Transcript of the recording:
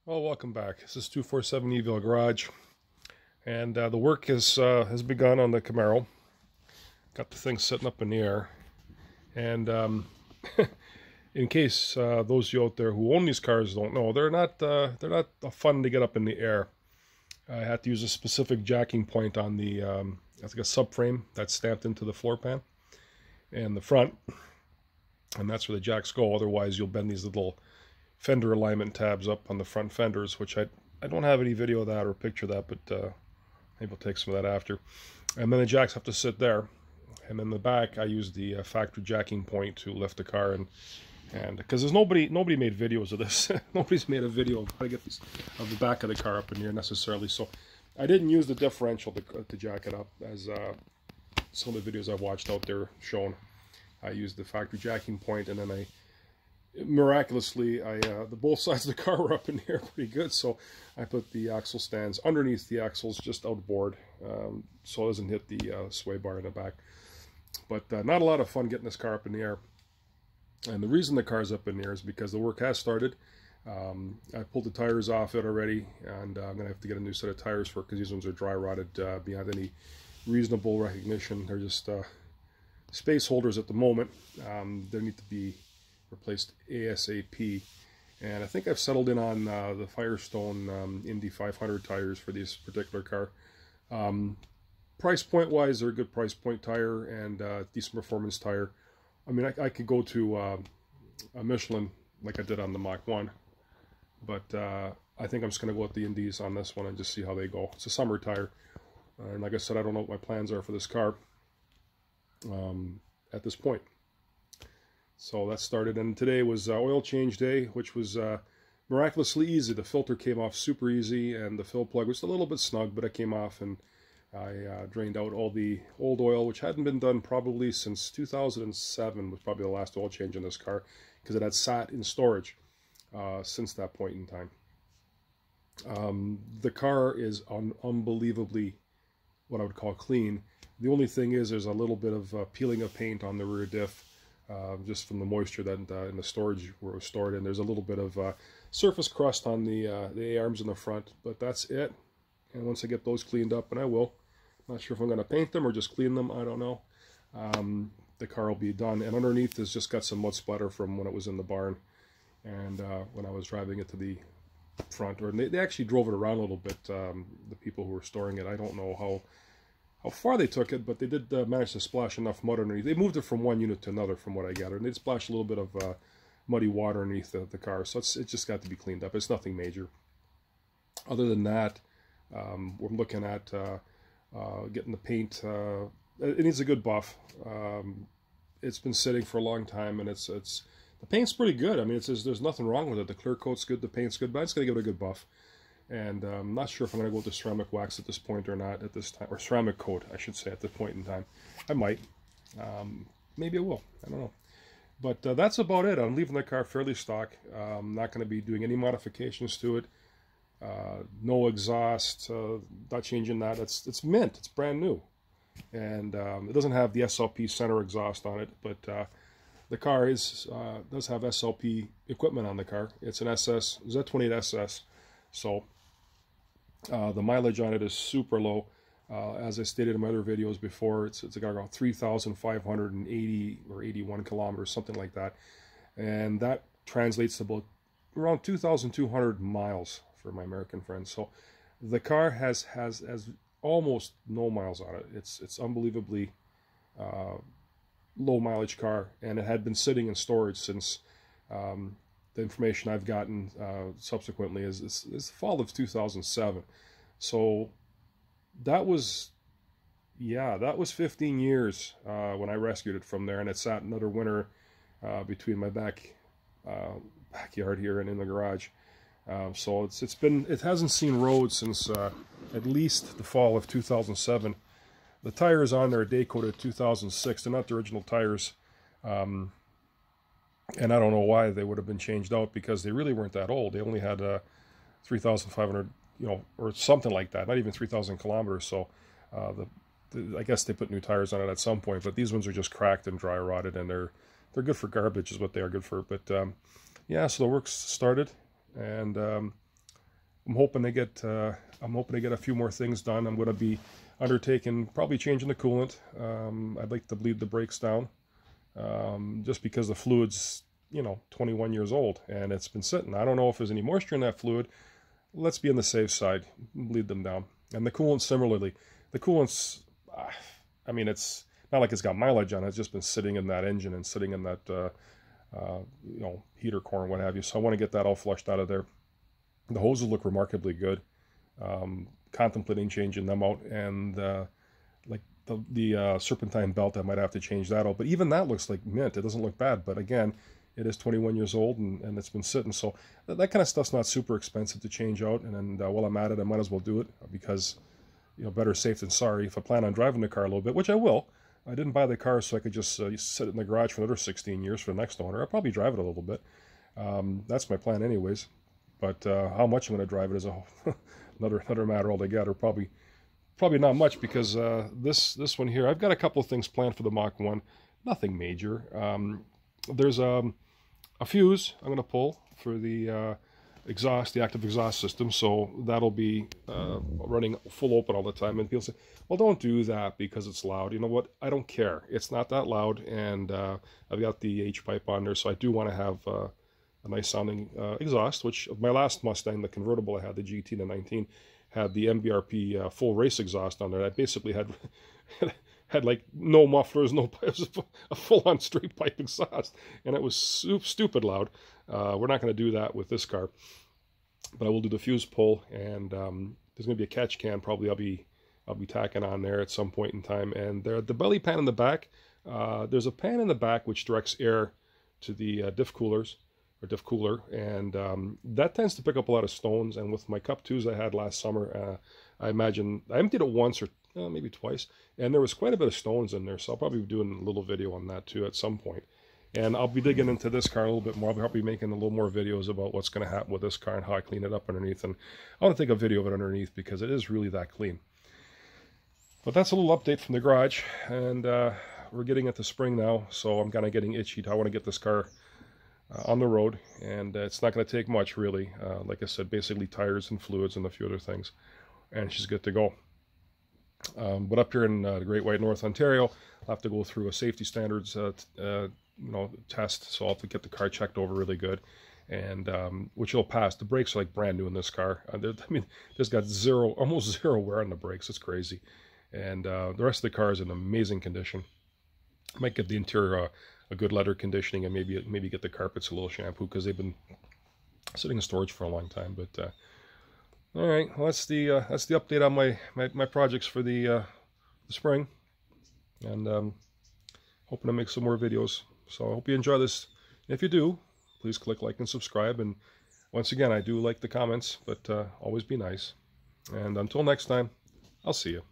Well, welcome back. This is 247 Evil Garage, and the work has begun on the Camaro. Got the thing sitting up in the air, and in case those of you out there who own these cars don't know, they're not fun to get up in the air. I had to use a specific jacking point on the I think a subframe that's stamped into the floor pan and the front, and that's where the jacks go. Otherwise, you'll bend these little fender alignment tabs up on the front fenders, which I don't have any video of that or picture of that, but maybe we'll take some of that after. And then the jacks have to sit there, and in the back I use the factory jacking point to lift the car, and because there's nobody made videos of this. Nobody's made a video of how to get these of the back of the car up in here necessarily, so I didn't use the differential to jack it up as some of the videos I've watched out there shown. I used the factory jacking point, and then miraculously, the both sides of the car were up in the air pretty good, so I put the axle stands underneath the axles, just outboard, so it doesn't hit the sway bar in the back. But not a lot of fun getting this car up in the air. And the reason the car's up in the air is because the work has started. I pulled the tires off it already, and I'm going to have to get a new set of tires for it, because these ones are dry rotted beyond any reasonable recognition. They're just space holders at the moment. They need to be replaced ASAP, and I think I've settled in on the Firestone Indy 500 tires for this particular car. Price point wise, they're a good price point tire and decent performance tire. I mean, I could go to a Michelin like I did on the Mach 1, but I think I'm just going to go with the Indies on this one and just see how they go. It's a summer tire, and like I said, I don't know what my plans are for this car at this point. So that started, and today was oil change day, which was miraculously easy. The filter came off super easy, and the fill plug was a little bit snug, but it came off, and I drained out all the old oil, which hadn't been done probably since 2007, was probably the last oil change in this car, because it had sat in storage since that point in time. The car is unbelievably what I would call clean. The only thing is there's a little bit of peeling of paint on the rear diff, just from the moisture that in the storage where it was stored, and there's a little bit of surface crust on the A-arms in the front, but that's it. And once I get those cleaned up, and I will, not sure if I'm going to paint them or just clean them, I don't know, the car will be done. And underneath has just got some mud splatter from when it was in the barn, and when I was driving it to the front, or they actually drove it around a little bit, the people who were storing it. I don't know how far they took it, but they did manage to splash enough mud underneath. They moved it from one unit to another, from what I gathered, and they'd splash a little bit of muddy water underneath the car, so it just got to be cleaned up. It's nothing major. Other than that, we're looking at getting the paint. It needs a good buff. It's been sitting for a long time, and it's the paint's pretty good. I mean, there's nothing wrong with it. The clear coat's good, the paint's good, but I'm just gonna give it a good buff. And I'm not sure if I'm going to go with the ceramic wax at this point or not at this time, or ceramic coat, I should say, at this point in time. I might. Maybe I will. I don't know. But that's about it. I'm leaving the car fairly stock. I'm not going to be doing any modifications to it. No exhaust. Not changing that. It's mint. It's brand new. And it doesn't have the SLP center exhaust on it, but the car does have SLP equipment on the car. It's an SS, Z28 SS. So the mileage on it is super low. As I stated in my other videos before, it's got around 3,580 or 81 kilometers, something like that. And that translates to about around 2,200 miles for my American friends. So the car has almost no miles on it. It's unbelievably low mileage car, and it had been sitting in storage since the information I've gotten subsequently is the fall of 2007. So that was 15 years when I rescued it from there, and it sat another winter between my backyard here and in the garage. So it hasn't seen roads since at least the fall of 2007. The tires on there are day coated 2006. They're not the original tires. And I don't know why they would have been changed out, because they really weren't that old. They only had 3,500, or something like that, not even 3,000 kilometers. So I guess they put new tires on it at some point, but these ones are just cracked and dry rotted, and they're good for garbage is what they are good for. But yeah, so the work's started, and I'm hoping to get a few more things done. I'm going to be undertaking probably changing the coolant. I'd like to bleed the brakes down, just because the fluid's 21 years old and it's been sitting. I don't know if there's any moisture in that fluid. Let's be on the safe side, bleed them down. And the coolant similarly. The coolant's, I mean, it's not like it's got mileage on it. It's just been sitting in that engine and sitting in that heater core and what have you. So I want to get that all flushed out of there. The hoses look remarkably good. Contemplating changing them out, and like the serpentine belt, I might have to change that out. But even that looks like mint. It doesn't look bad. But again, it is 21 years old and it's been sitting. So that kind of stuff's not super expensive to change out. And then while I'm at it, I might as well do it, because better safe than sorry. If I plan on driving the car a little bit, which I will. I didn't buy the car so I could just sit it in the garage for another 16 years for the next owner. I'll probably drive it a little bit. That's my plan anyways. But how much I'm going to drive it is another matter altogether. Probably not much, because this one here, I've got a couple of things planned for the Mach 1. Nothing major. There's a fuse I'm going to pull for the exhaust, the active exhaust system, so that'll be running full open all the time. And people say, well, don't do that because it's loud. You know what? I don't care. It's not that loud, and I've got the H-pipe on there, so I do want to have a nice sounding exhaust, which my last Mustang, the convertible I had, the GT, the 19, had the MBRP full race exhaust on there. I basically had like no mufflers, no pipes, a full-on straight pipe exhaust, and it was stupid loud. We're not going to do that with this car, but I will do the fuse pull, and there's going to be a catch can probably I'll be tacking on there at some point in time. And the belly pan in the back, there's a pan in the back which directs air to the diff coolers, or diff cooler, and that tends to pick up a lot of stones. And with my Cup 2s I had last summer, I imagine I emptied it once or maybe twice, and there was quite a bit of stones in there, so I'll probably be doing a little video on that too at some point. And I'll be digging into this car a little bit more. I'll be making a little more videos about what's going to happen with this car and how I clean it up underneath. And I want to take a video of it underneath because it is really that clean. But that's a little update from the garage, and we're getting into spring now, so I'm kind of getting itchy. I want to get this car on the road, and it's not going to take much really. Like I said, basically tires and fluids and a few other things, and she's good to go. But up here in the Great White North Ontario, I'll have to go through a safety standards test, so I'll have to get the car checked over really good, and which will pass. The brakes are like brand new in this car. I mean, there's got almost zero wear on the brakes. It's crazy. And the rest of the car is in amazing condition. I might give the interior a good leather conditioning, and maybe get the carpets a little shampoo, because they've been sitting in storage for a long time. But all right, well, that's the update on my projects for the spring, and hoping to make some more videos. So I hope you enjoy this. If you do, please click like and subscribe. And once again, I do like the comments, but always be nice. And until next time, I'll see you.